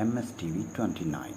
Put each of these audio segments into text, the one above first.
MS TV 29।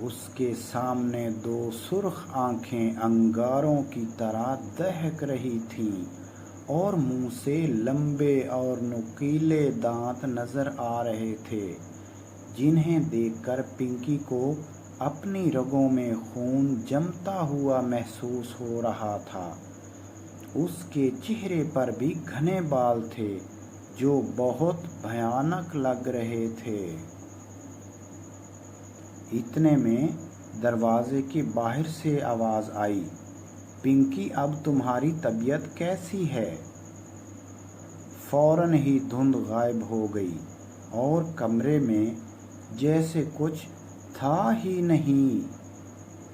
اس کے سامنے دو سرخ آنکھیں انگاروں کی طرح دہک رہی تھیں اور منہ سے لمبے اور نوکیلے دانت نظر آ رہے تھے، جنہیں دیکھ کر پنکی کو اپنی رگوں میں خون جمتا ہوا محسوس ہو رہا تھا۔ اس کے چہرے پر بھی گھنے بال تھے جو بہت بھیانک لگ رہے تھے۔ اتنے میں دروازے کے باہر سے آواز آئی، پنکی اب تمہاری طبیعت کیسی ہے؟ فوراً ہی دھند غائب ہو گئی اور کمرے میں جیسے کچھ تھا ہی نہیں۔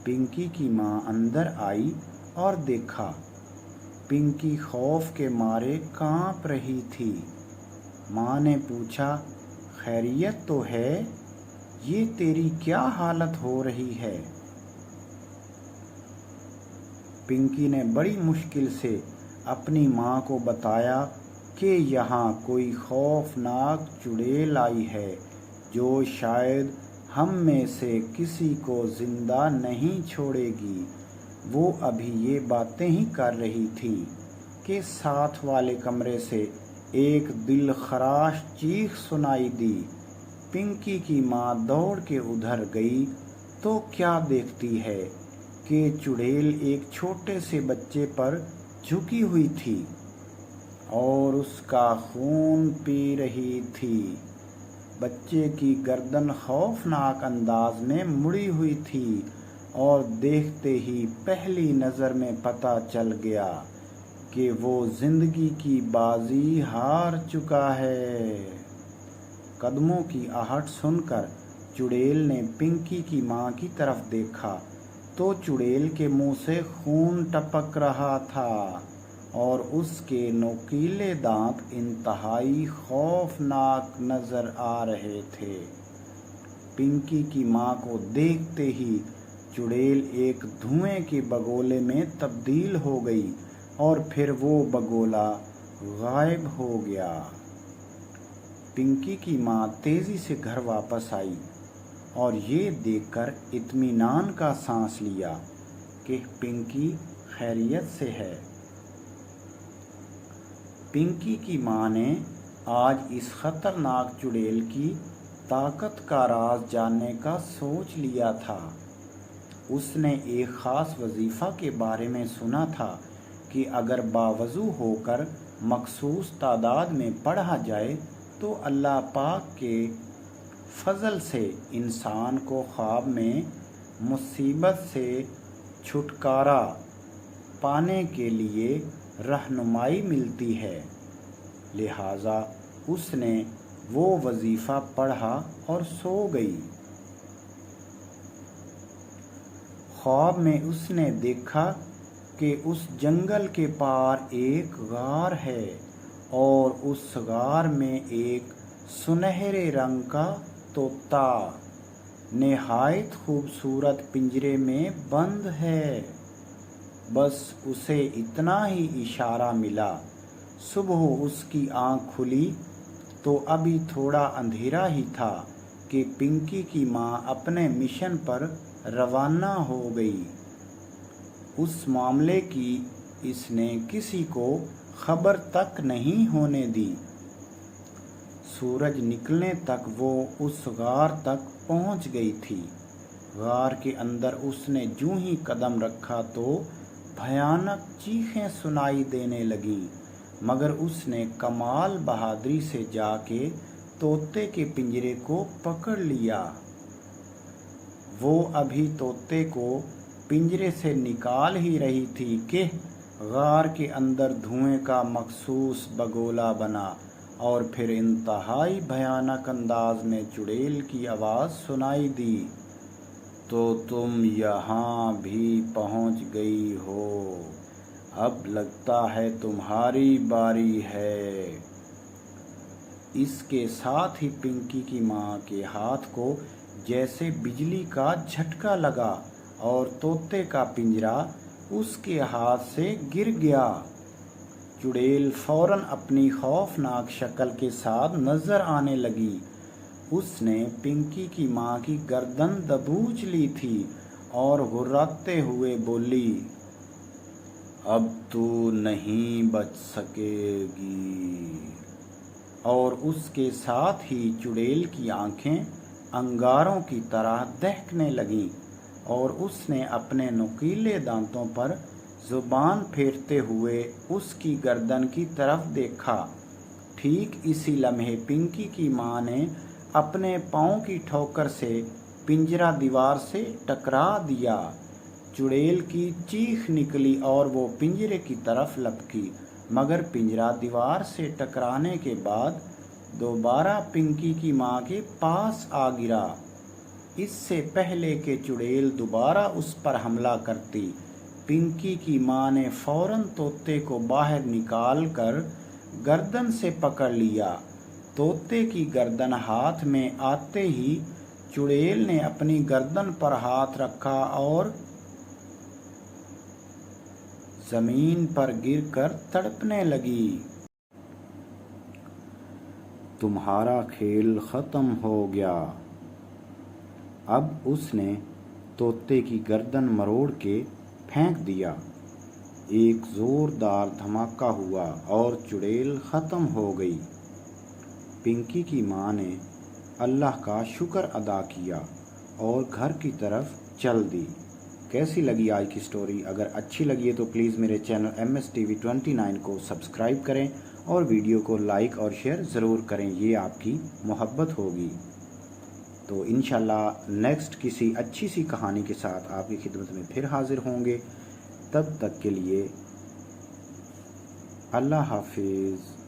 پنکی کی ماں اندر آئی اور دیکھا، پنکی خوف کے مارے کانپ رہی تھی۔ ماں نے پوچھا، خیریت تو ہے؟ یہ تیری کیا حالت ہو رہی ہے؟ پنکی نے بڑی مشکل سے اپنی ماں کو بتایا کہ یہاں کوئی خوفناک چڑیل آئی ہے جو شاید ہم میں سے کسی کو زندہ نہیں چھوڑے گی۔ وہ ابھی یہ باتیں ہی کر رہی تھی کہ ساتھ والے کمرے سے ایک دل خراش چیخ سنائی دی۔ پنکی کی ماں دوڑ کے ادھر گئی تو کیا دیکھتی ہے کہ چڑیل ایک چھوٹے سے بچے پر جھکی ہوئی تھی اور اس کا خون پی رہی تھی۔ بچے کی گردن خوفناک انداز میں مڑی ہوئی تھی اور دیکھتے ہی پہلی نظر میں پتہ چل گیا کہ وہ زندگی کی بازی ہار چکا ہے۔ قدموں کی آہٹ سن کر چڑیل نے پنکی کی ماں کی طرف دیکھا تو چڑیل کے منہ سے خون ٹپک رہا تھا اور اس کے نوکیلے دانت انتہائی خوفناک نظر آ رہے تھے۔ پنکی کی ماں کو دیکھتے ہی چڑیل ایک دھوئیں کے بگولے میں تبدیل ہو گئی اور پھر وہ بگولا غائب ہو گیا۔ پنکی کی ماں تیزی سے گھر واپس آئی اور یہ دیکھ کر اطمینان کا سانس لیا کہ پنکی خیریت سے ہے۔ پنکی کی ماں نے آج اس خطرناک چڑیل کی طاقت کا راز جاننے کا سوچ لیا تھا۔ اس نے ایک خاص وظیفہ کے بارے میں سنا تھا کہ اگر باوضو ہو کر مخصوص تعداد میں پڑھا جائے تو اللہ پاک کے فضل سے انسان کو خواب میں مصیبت سے چھٹکارا پانے کے لیے رہنمائی ملتی ہے۔ لہٰذا اس نے وہ وظیفہ پڑھا اور سو گئی۔ خواب میں اس نے دیکھا کہ اس جنگل کے پار ایک غار ہے اور اس غار میں ایک سنہرے رنگ کا طوطا نہایت خوبصورت پنجرے میں بند ہے۔ بس اسے اتنا ہی اشارہ ملا۔ صبح اس کی آنکھ کھلی تو ابھی تھوڑا اندھیرا ہی تھا کہ پنکی کی ماں اپنے مشن پر روانہ ہو گئی۔ اس معاملے کی اس نے کسی کو خبر تک نہیں ہونے دی۔ سورج نکلنے تک وہ اس غار تک پہنچ گئی تھی۔ غار کے اندر اس نے جوں ہی قدم رکھا تو بھیانک چیخیں سنائی دینے لگیں، مگر اس نے کمال بہادری سے جا کے طوطے کے پنجرے کو پکڑ لیا۔ وہ ابھی طوطے کو پنجرے سے نکال ہی رہی تھی کہ غار کے اندر دھوئیں کا مخصوص بگولا بنا اور پھر انتہائی بھیانک انداز میں چڑیل کی آواز سنائی دی، تو تم یہاں بھی پہنچ گئی ہو، اب لگتا ہے تمہاری باری ہے۔ اس کے ساتھ ہی پنکی کی ماں کے ہاتھ کو جیسے بجلی کا جھٹکا لگا اور طوطے کا پنجرا اس کے ہاتھ سے گر گیا۔ چڑیل فوراً اپنی خوفناک شکل کے ساتھ نظر آنے لگی۔ اس نے پنکی کی ماں کی گردن دبوچ لی تھی اور غراتے ہوئے بولی، اب تو نہیں بچ سکے گی۔ اور اس کے ساتھ ہی چڑیل کی آنکھیں انگاروں کی طرح دہکنے لگیں اور اس نے اپنے نوکیلے دانتوں پر زبان پھیرتے ہوئے اس کی گردن کی طرف دیکھا۔ ٹھیک اسی لمحے پنکی کی ماں نے اپنے پاؤں کی ٹھوکر سے پنجرہ دیوار سے ٹکرا دیا۔ چڑیل کی چیخ نکلی اور وہ پنجرے کی طرف لپکی، مگر پنجرہ دیوار سے ٹکرانے کے بعد دوبارہ پنکی کی ماں کے پاس آ گرا۔ اس سے پہلے کہ چڑیل دوبارہ اس پر حملہ کرتی، پنکی کی ماں نے فوراً طوطے کو باہر نکال کر گردن سے پکڑ لیا۔ طوطے کی گردن ہاتھ میں آتے ہی چڑیل نے اپنی گردن پر ہاتھ رکھا اور زمین پر گر کر تڑپنے لگی۔ تمہارا کھیل ختم ہو گیا۔ اب اس نے طوطے کی گردن مروڑ کے پھینک دیا۔ ایک زوردار دھماکہ ہوا اور چڑیل ختم ہو گئی۔ پنکی کی ماں نے اللہ کا شکر ادا کیا اور گھر کی طرف چل دی۔ کیسی لگی آج کی سٹوری؟ اگر اچھی لگی ہے تو پلیز میرے چینل MS-TV29 کو سبسکرائب کریں اور ویڈیو کو لائک اور شیئر ضرور کریں، یہ آپ کی محبت ہوگی۔ تو انشاءاللہ نیکسٹ کسی اچھی سی کہانی کے ساتھ آپ کی خدمت میں پھر حاضر ہوں گے۔ تب تک کے لیے اللہ حافظ۔